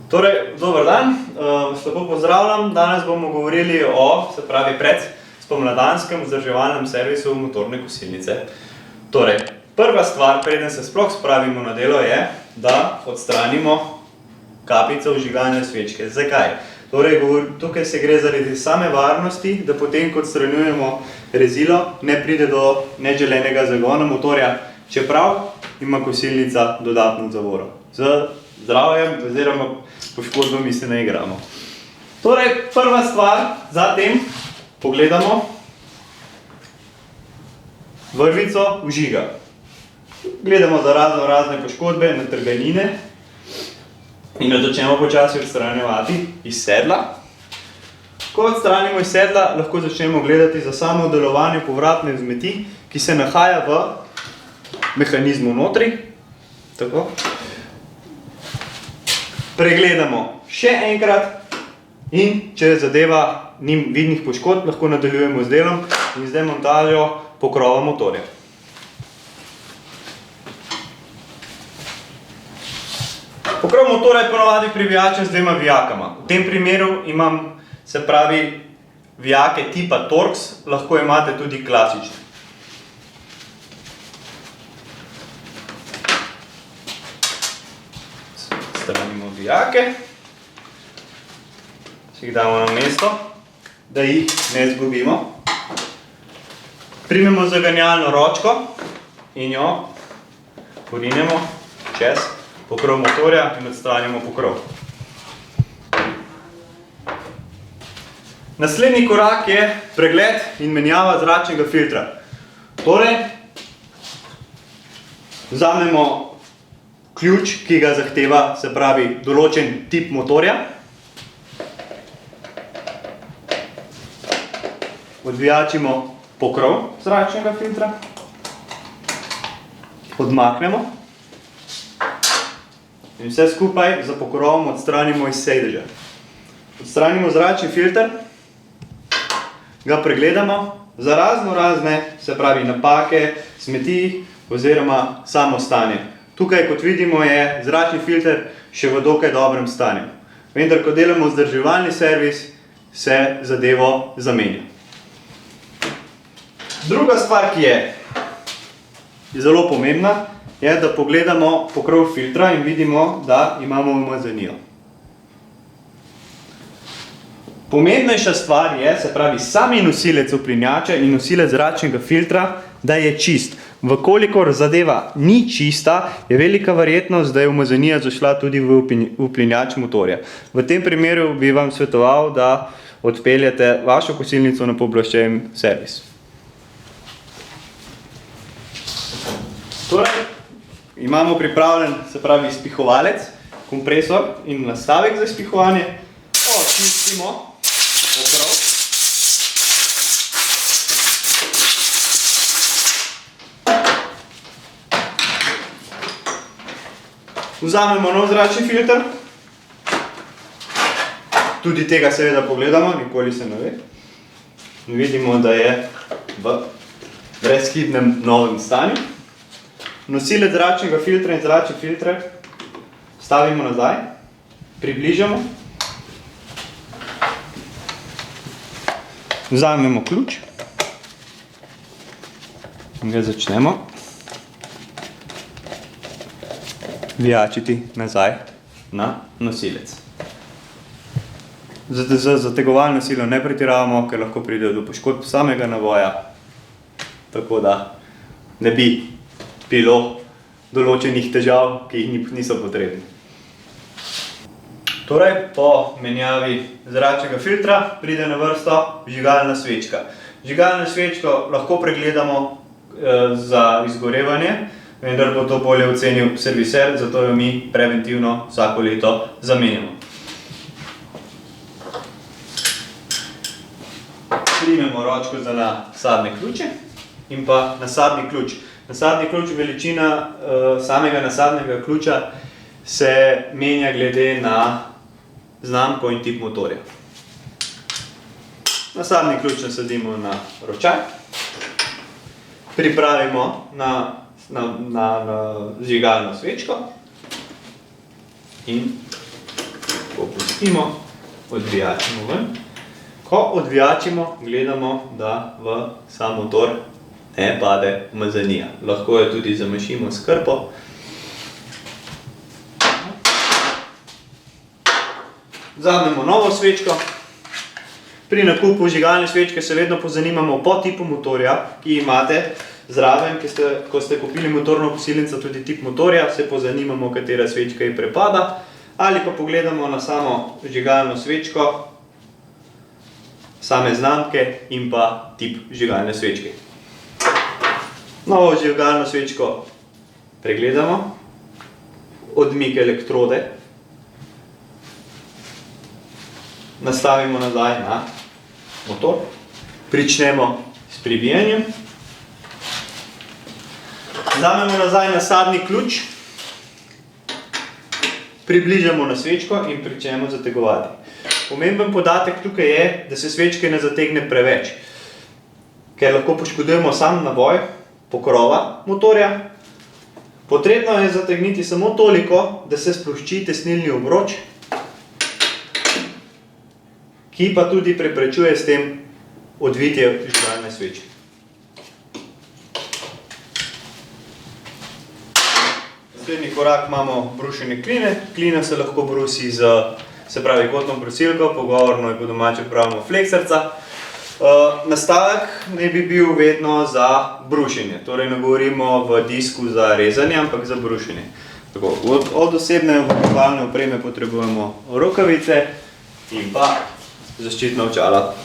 Torej, dober dan, vas lepo pozdravljam. Danes bomo govorili o, se pravi, spomladanskem vzdrževalnem servisu motorne kosilnice. Torej, prva stvar, preden se sploh spravimo na delo, je, da odstranimo kapico vžigalne svečke. Zakaj? Torej, tukaj se gre zaradi same varnosti, da potem, ko odstranjujemo rezilo, ne pride do neželenega zagona motorja, čeprav ima kosilnica dodatno zavoro. Z zdravjem oziroma poškodbami se ne igramo. Torej, prva stvar, zatem pogledamo vrvico vžiga. Gledamo za razne poškodbe, natrganine in jo začnemo počasi odstranjevati iz sedla. Ko odstranimo iz sedla, lahko začnemo gledati za samo delovanje povratne vzmeti, ki se nahaja v mehanizmu notri. Tako. Pregledamo še enkrat in če zadeva ni vidnih poškodb, lahko nadaljujemo z delom in z demontažo pokrova motorja. Pokrov motorja je ponavadi privijačen z dvema vijakama. V tem primeru imam, se pravi, vijake tipa Torx, lahko imate tudi klasične. Stranimo vijake, si jih damo na mesto, da jih ne izgubimo. Primemo zaganjalno ročko in jo porinemo čez pokrov motorja in odstranimo pokrov. Naslednji korak je pregled in menjava zračnega filtra. Torej, vzamemo ključ, ki ga zahteva, se pravi, določen tip motorja. Odvijačimo pokrov zračnega filtra. Odmaknemo. In vse skupaj za pokrovom odstranimo iz sedeža. Odstranimo zračni filter, ga pregledamo za razne, se pravi, napake, smeti oziroma samo stanje. Tukaj, kot vidimo, je zračni filter še v dokaj dobrem stanju. Vendar, ko delamo vzdrževalni servis, se zadevo zamenja. Druga stvar, ki je zelo pomembna, je, da pogledamo pokrov filtra in vidimo, da imamo umazanijo. Pomembnejša stvar je, se pravi, sami nosilec uplinjača in nosilec zračnega filtra, da je čist. Vkolikor zadeva ni čista, je velika verjetnost, da je umazanija zašla tudi v uplinjač motorja. V tem primeru bi vam svetoval, da odpeljete vašo kosilnico na pooblaščen servis. Torej, imamo pripravljen, se pravi, izpihovalec, kompresor in nastavek za izpihovanje. Očistimo pokrov. Vzamemo nov zračni filter. Tudi tega seveda pogledamo, nikoli se ne ve. Vidimo, da je v brezhibnem novem stanju. Nosilec zračnega filtra in zračni filter stavimo nazaj, približamo. Vzamemo ključ in ga začnemo vijačiti nazaj na nosilec. Z zategovalno silo ne pretiravamo, ker lahko pride do poškodb samega navoja, tako da ne bi bilo določenih težav, ki jih niso potrebni. Torej, po menjavi zračnega filtra pride na vrsto vžigalna svečka. Vžigalno svečko lahko pregledamo za izgorevanje, vendar bo to bolje ocenil serviser, zato jo mi preventivno vsako leto zamenjamo. Primemo ročko za nasadne ključe in pa nasadni ključ. Nasadni ključ, veličina samega nasadnega ključa se menja glede na znamko in tip motorja. Nasadni ključ nasadimo na ročaj, pripravimo na vžigalno svečko in namestimo, odvijačimo ven. Ko odvijačimo, gledamo, da v sam motor ne pade umazanija. Lahko jo tudi zamašimo s krpo. Vzamemo novo svečko. Pri nakupu vžigalne svečke se vedno pozanimamo po tipu motorja, ki imate zraven, ko ste kupili motorno kosilnico, tudi tip motorja, se pozanimamo, katera svečka ji prepada, ali pa pogledamo na samo vžigalno svečko, same znamke in pa tip vžigalne svečke. Novo vžigalno svečko pregledamo, odmik elektrode, nastavimo nazaj na motor, pričnemo s pribijanjem, vzamemo nazaj nasadni ključ, približamo na svečko in pričnemo zategovati. Pomemben podatek tukaj je, da se svečke ne zategne preveč, ker lahko poškodujemo sam naboj pokrova motorja. Potrebno je zategniti samo toliko, da se splošči tesnilni obroč, ki pa tudi preprečuje s tem odvitje vžigalne svečke. Naslednji korak imamo brušenje kline. Klina se lahko brusi z, se pravi, kotno brusilko, pogovorno je po domače pravimo fleksarca. Nastavek naj bi bil vedno za brušenje, torej ne govorimo v disku za rezanje, ampak za brušenje. Tako, od osebne obrambne opreme potrebujemo rokavice in pa zaščitna očala.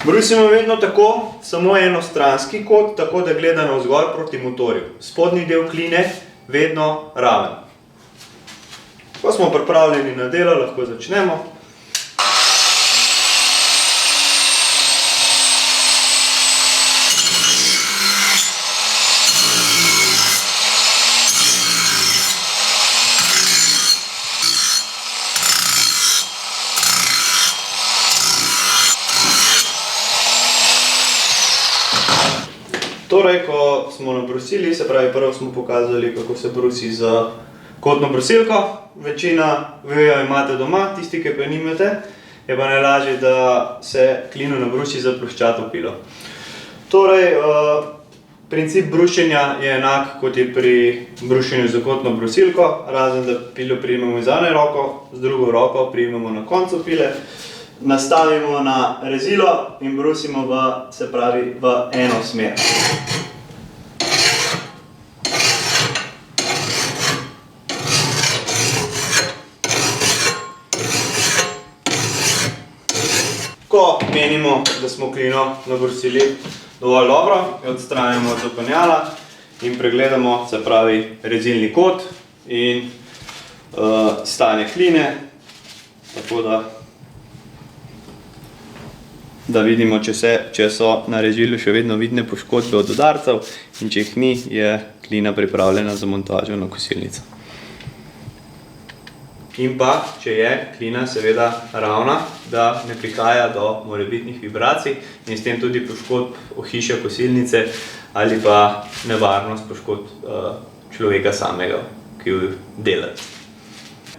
Brusimo vedno tako, samo enostranski kot, tako da gleda navzgor proti motorju. Spodnji del kline vedno raven. Ko smo pripravljeni na delo, lahko začnemo. Torej, ko smo nabrusili, se pravi, prvo smo pokazali, kako se brusi z kotno brusilko. Večina vejo imate doma, tisti, ki pa nimate, je pa najlažje, da se klino nabrusi za ploščato pilo. Torej, princip brušenja je enak, kot je pri brušenju za kotno brusilko, razen da pilo prijemamo z eno roko, z drugo roko prijemamo na koncu pile, nastavimo na rezilo in brusimo v eno smer. Ko menimo, da smo klino nabrusili dovolj dobro, jo odstranimo od zaponjala in pregledamo, se pravi, rezilni kot in stanje kline, tako da vidimo, če so na rezilu še vedno vidne poškodbe od udarcev in če jih ni, je klina pripravljena za montažo na kosilnico. In pa, če je klina seveda ravna, da ne prihaja do morebitnih vibracij in s tem tudi poškodb ohišja kosilnice ali pa nevarnost poškodb človeka samega, ki jo dela.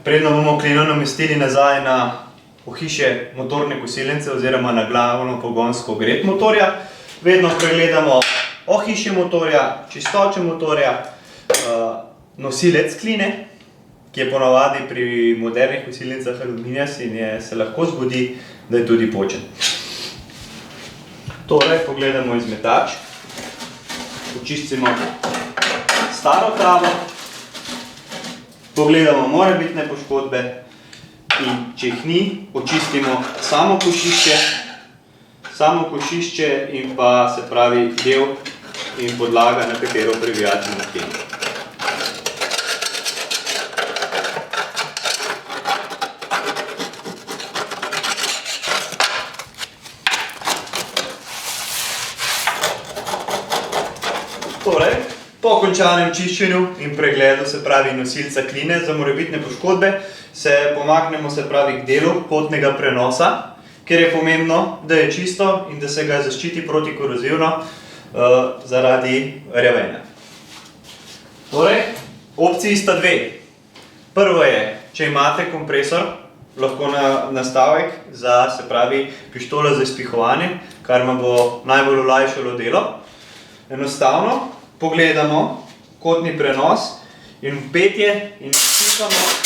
Predno bomo klino namestili nazaj na ohišje motorne kosilnice oziroma na glavno pogonsko ogret motorja. Vedno pregledamo ohišje motorja, čistočo motorja, nosilec kline, ki je ponavadi pri modernih kosilnicah aluminijast in se lahko zgodi, da je tudi počen. Torej, pogledamo izmetač, očistimo staro travo, pogledamo morebitne poškodbe in če jih ni, očistimo samo košišče in pa, se pravi, del in podlaga, na katero privijačimo klino. Torej, po končanem čiščenju in pregledu, se pravi, nosilca kline za morebitne poškodbe, se pomaknemo, se pravi, k delu kotnega prenosa, kjer je pomembno, da je čisto in da se ga zaščiti protikorozivno zaradi rjavenja. Torej, opciji sta dve. Prvo je če imate kompresor, lahko nastavek za, se pravi, pištolo za izpihovanje, kar vam bo najbolj olajšalo delo. Enostavno pogledamo kotni prenos in vpetje in izpihamo.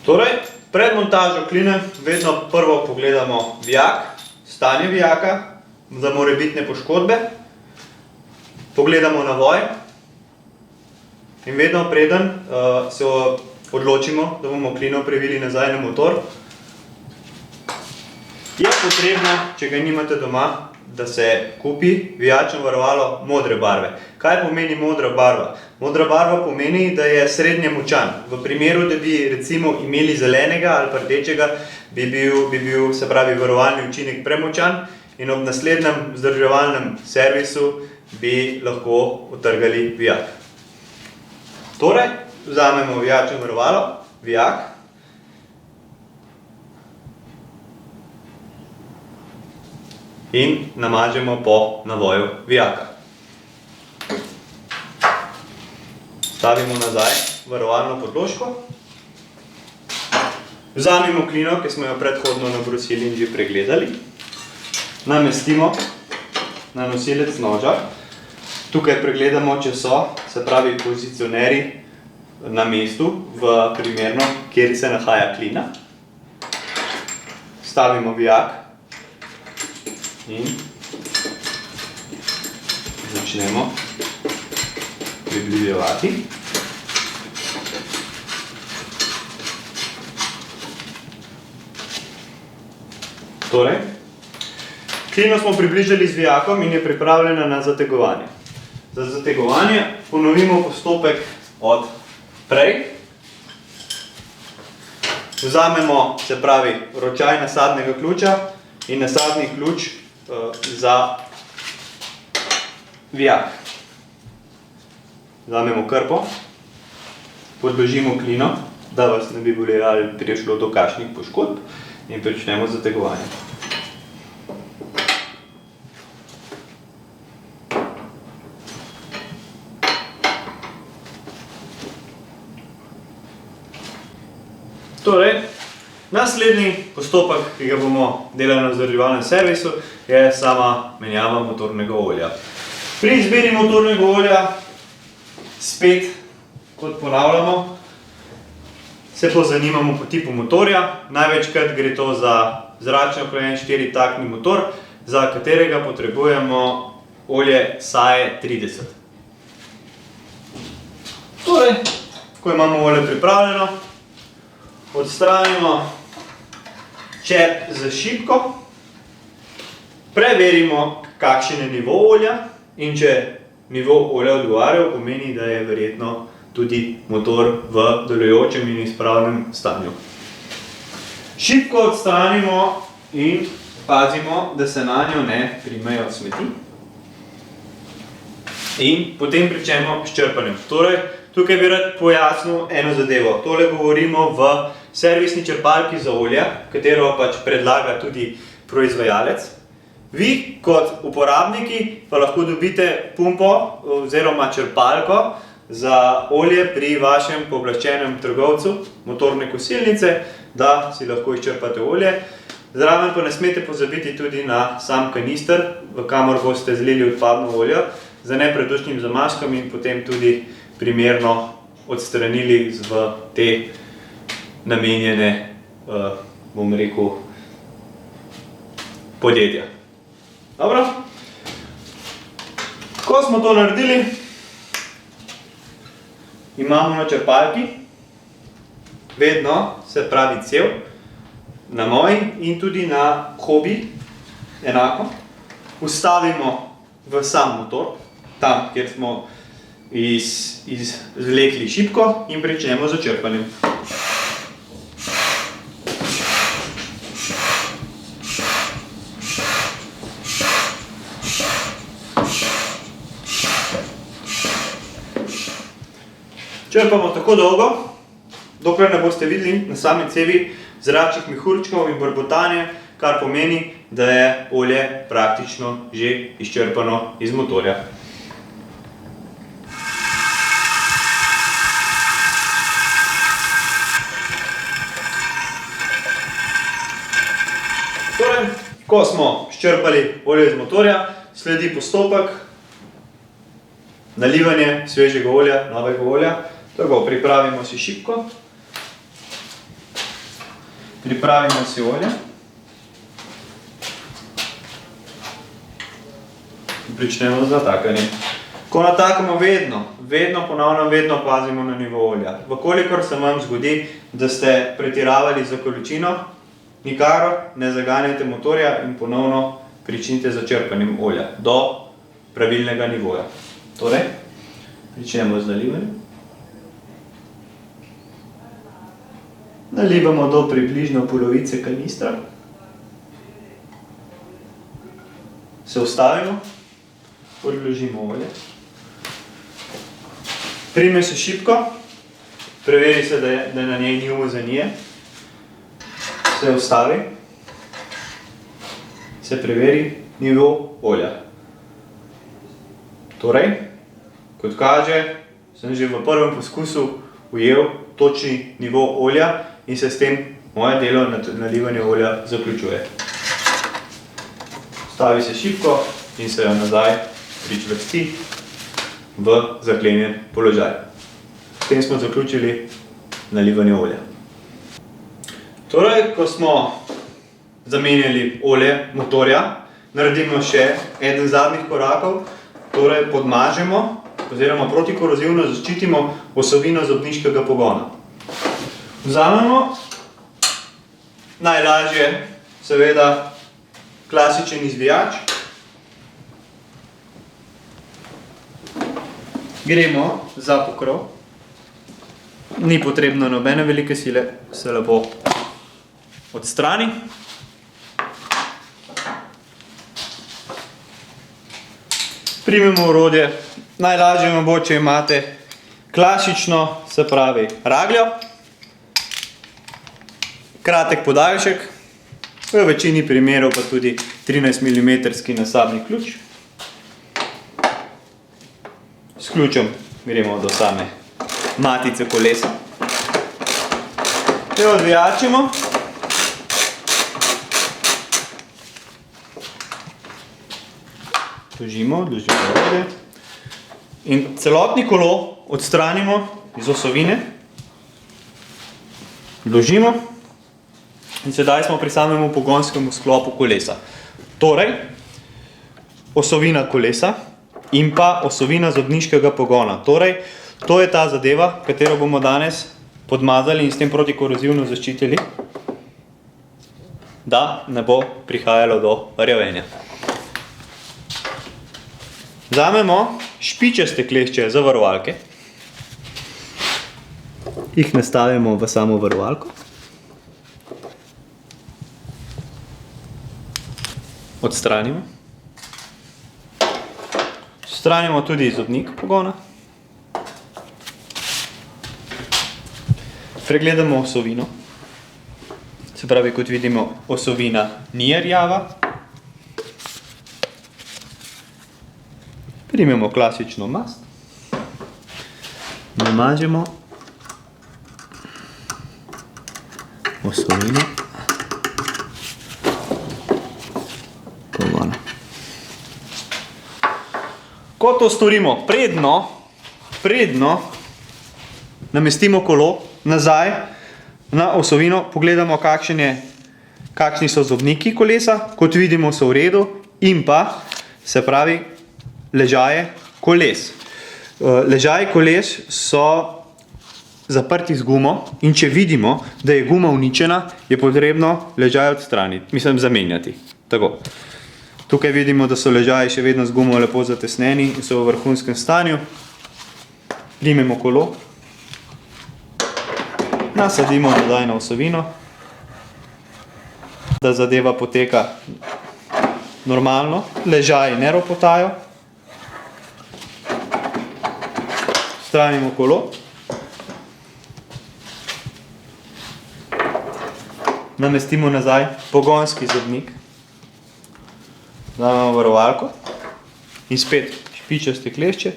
Torej, pred montažo kline vedno prvo pogledamo vijak, stanje vijaka, za morebitne poškodbe, pogledamo navoj in vedno preden se odločimo, da bomo klino previli nazaj na motor, je potrebno, če ga nimate doma, da se kupi vijačno varovalo modre barve. Kaj pomeni modra barva? Modra barva pomeni, da je srednje močan. V primeru, da bi recimo imeli zelenega ali pa rdečega, bi bil, se pravi, varovalni učinek premočan in ob naslednjem vzdrževalnem servisu bi lahko utrgali vijak. Torej, vzamemo vijačno varovalo, vijak, in namažemo po navoju vijaka. Stavimo nazaj varovalno podložko. Vzamemo klino, ki smo jo predhodno nabrusili in že pregledali. Namestimo na nosilec noža. Tukaj pregledamo, če so, se pravi, pozicionerji na mestu, v primerno, kjer se nahaja klina. Stavimo vijak in začnemo približevati. Torej, klino smo približali z vijakom in je pripravljena na zategovanje. Za zategovanje ponovimo postopek od prej. Vzamemo, se pravi, ročaj nasadnega ključa in nasadni ključ za vijak. Vzamemo krpo, podložimo klino, da vas ne bi bolelo ali prišlo do kakšnih poškodb in pričnemo z zategovanjem. Torej, naslednji postopek, ki ga bomo delali na vzdrževalnem servisu, je sama menjava motornega olja. Pri izbiri motornega olja, spet, kot ponavljamo, se pozanimamo po tipu motorja. Največkrat gre to za zračno ohlajen 4-taktni motor, za katerega potrebujemo olje SAE 30. Torej, ko imamo olje pripravljeno, odstranimo čep za šipko, preverimo, kakšen je nivo olja in če nivo olja odgovarja, pomeni, da je verjetno tudi motor v delujočem in izpravnem stanju. Šipko odstranimo in pazimo, da se na njo ne primejo smeti. In potem pričnemo s črpanjem. Torej, tukaj bi rad pojasnil eno zadevo. Tole govorimo v servisni črpalki za olja, katero pač predlaga tudi proizvajalec. Vi kot uporabniki pa lahko dobite pumpo oziroma črpalko za olje pri vašem pooblaščenem trgovcu motorne kosilnice, da si lahko izčrpate olje. Zraven pa ne smete pozabiti tudi na sam kanister, v kamor boste zlili odpadno olje, za nepredušnim zamaškom in potem tudi primerno odstranili v te namenjene, bom rekel, podjetja. Dobro? Ko smo to naredili, imamo na črpalki vedno, se pravi cev, na moji in tudi na hobi enako. Vstavimo v sam motor, tam, kjer smo izvlekli šipko in pričnemo z črpanjem. Črpamo tako dolgo, dokler ne boste videli na sami cevi zračnih mehurčkov in brbotanje, kar pomeni, da je olje praktično že izčrpano iz motorja. Torej, ko smo izčrpali olje iz motorja, sledi postopek nalivanje svežega olja, novega olja. Tako, pripravimo si šipko. Pripravimo si olje. Pričnemo z natakanjem. Ko natakamo vedno pazimo na nivo olja. Vkolikor se vam zgodi, da ste pretiravali za količino, nikar ne zaganjajte motorja in ponovno pričnite z črpanjem olja do pravilnega nivoja. Torej, pričnemo z nalivanjem. Nalivamo do približno polovice kanistra. Se ustavimo, odložimo olje. Prime se šipko, preveri se, da na njej ni umazanije. Se ustavi, se preveri nivo olja. Torej, kot kaže, sem že v prvem poskusu ujel točni nivo olja in se s tem moje delo nalivanja olja zaključuje. Stavi se šipko in se jo nazaj pričvrsti v zaklenjen položaj. S tem smo zaključili nalivanje olja. Torej, ko smo zamenjali olje motorja, naredimo še eden zadnjih korakov, torej podmažemo oziroma protikorozivno zaščitimo osovino zobniškega pogona. Vzamemo najlažje, seveda, klasičen izvijač. Gremo za pokrov. Ni potrebno nobene velike sile, se lepo odstrani. Primemo orodje. Najlažje vam bo, če imate klasično, se pravi ragljo, kratek podaljšek, v večini primerov pa tudi 13 mm nasabni ključ. S ključem gremo do same matice kolesa. Jo odvijačimo. Odložimo orodje. In celotni kolo odstranimo iz osovine. Odložimo. In sedaj smo pri samemu pogonskemu sklopu kolesa. Torej, osovina kolesa in pa osovina zobniškega pogona. Torej, to je ta zadeva, katero bomo danes podmazali in s tem protikorozivno zaščitili, da ne bo prihajalo do rjavenja. Vzamemo špičaste klešče za varovalke, jih nastavimo v samo varovalko, odstranimo, odstranimo tudi zobnik pogona, pregledamo osovino, se pravi, kot vidimo, osovina ni rjava. Primemo klasično mast, namažemo osovino pogona. Ko to storimo, predno namestimo kolo nazaj na osovino, pogledamo, kakšni so zobniki kolesa, kot vidimo, so v redu, in pa, se pravi, ležaje koles. Ležaji koles so zaprti z gumo in če vidimo, da je guma uničena, je potrebno ležaj odstraniti, zamenjati. Tako. Tukaj vidimo, da so ležaji še vedno z gumo lepo zatesneni in so v vrhunskem stanju. Primemo kolo, nasadimo nazaj na osovino, da zadeva poteka normalno, ležaji ne ropotajo. Odstranimo kolo, namestimo nazaj pogonski zobnik. Vzamemo varovalko in spet špičaste klešče.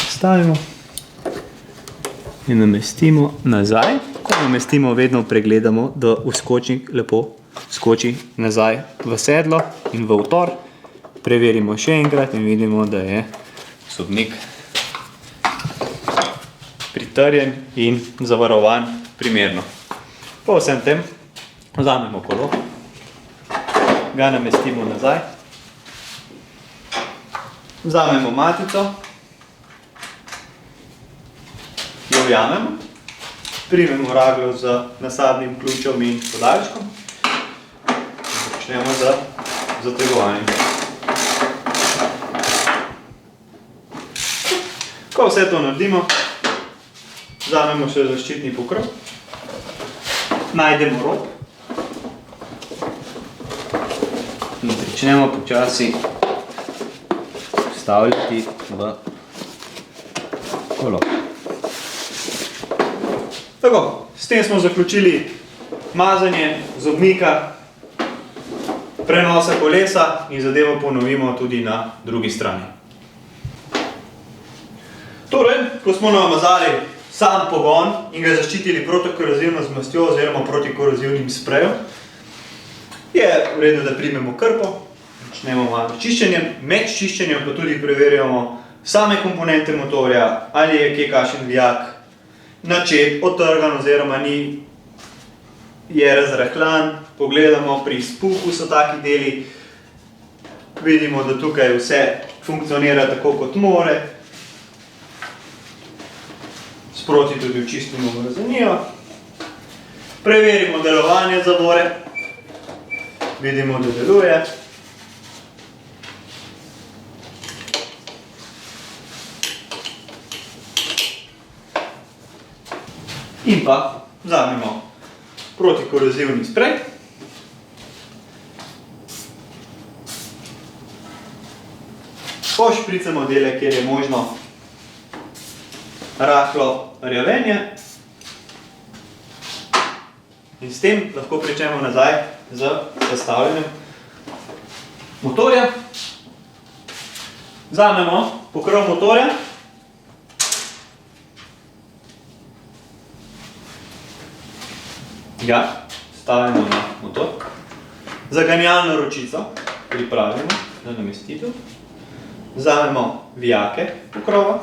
Stavimo in namestimo nazaj. Ko namestimo, vedno pregledamo, da vskočnik lepo skoči nazaj v sedlo in v utor. Preverimo še enkrat in vidimo, da je zobnik pritrjen in zavarovan primerno. Po vsem tem vzamemo kolo, ga namestimo nazaj, vzamemo matico, jo ujamemo, primemo raglo z nasadnim ključem in podaljškom in začnemo z zategovanjem. Ko vse to naredimo, vzamemo še zaščitni pokrov, najdemo rob in začnemo počasi vstavljati v kolo. Tako, s tem smo zaključili mazanje zobnika, prenosa kolesa in zadevo ponovimo tudi na drugi strani. Torej, ko smo namazali sam pogon in ga zaščitili protikorozivno z mastjo oziroma protikorozivnim sprejem, je v redu, da primemo krpo, začnemo malo čiščenjem. Med čiščenjem pa tudi preverjamo same komponente motorja, ali je kje kakšen vijak načet, otrgan oziroma je razrahlan. Pogledamo, pri izpuhu so taki deli, vidimo, da tukaj vse funkcionira tako kot more. Sproti tudi očistimo umazanijo. Preverimo delovanje zavore. Vidimo, da deluje. In pa vzamemo protikorozivni sprej. Pošpricamo dele, kjer je možno rahlo rjavenje in s tem lahko pričnemo nazaj z sestavljanjem motorja. Vzamemo pokrov motorja, ga stavimo na motor, zaganjalno ročico pripravimo na namestitev, vzamemo vijake pokrova,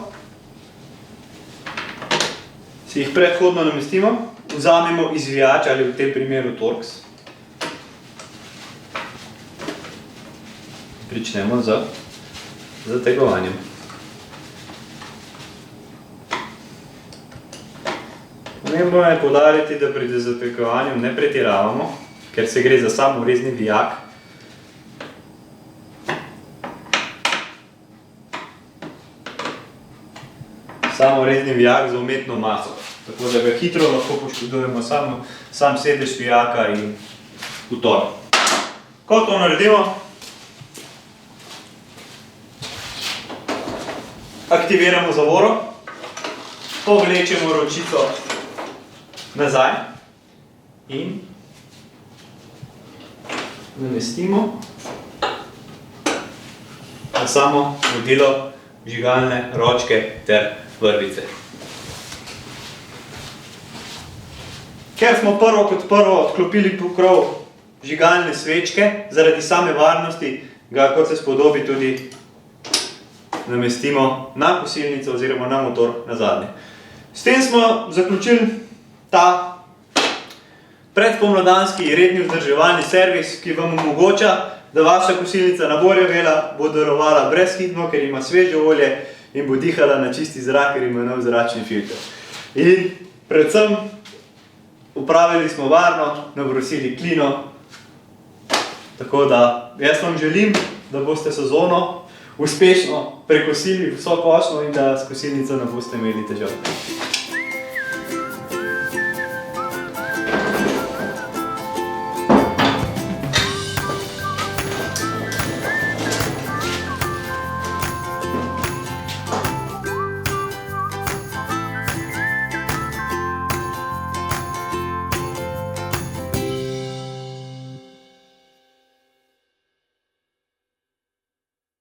si jih predhodno namestimo, vzamemo izvijač ali v tem primeru Torx. Pričnemo z zategovanjem. Pomembno je poudariti, da pri zategovanju ne pretiravamo, ker se gre za samorezni vijak. Samorezni vijak za umetno maso. Tako da ga hitro lahko poškodujemo sam sedež vijaka in utor. Ko to naredimo, aktiviramo zavoro, povlečemo ročico nazaj in namestimo na samo vodilo vžigalne ročke ter vrvice. Ker smo prvo kot prvo odklopili pokrov vžigalne svečke, zaradi same varnosti ga, kot se spodobi, tudi namestimo na kosilnico oziroma na motor nazadnje. S tem smo zaključili ta predpomladanski redni vzdrževalni servis, ki vam omogoča, da vaša kosilnica ne bo rjavela, bo delovala brezhibno, ker ima sveže olje in bo dihala na čisti zrak, ker ima nov zračni filter. In predvsem upravili smo varno, nabrosili klino, tako da jaz vam želim, da boste sezono uspešno prekosili vso košnjo in da s kosilnico ne boste imeli težav.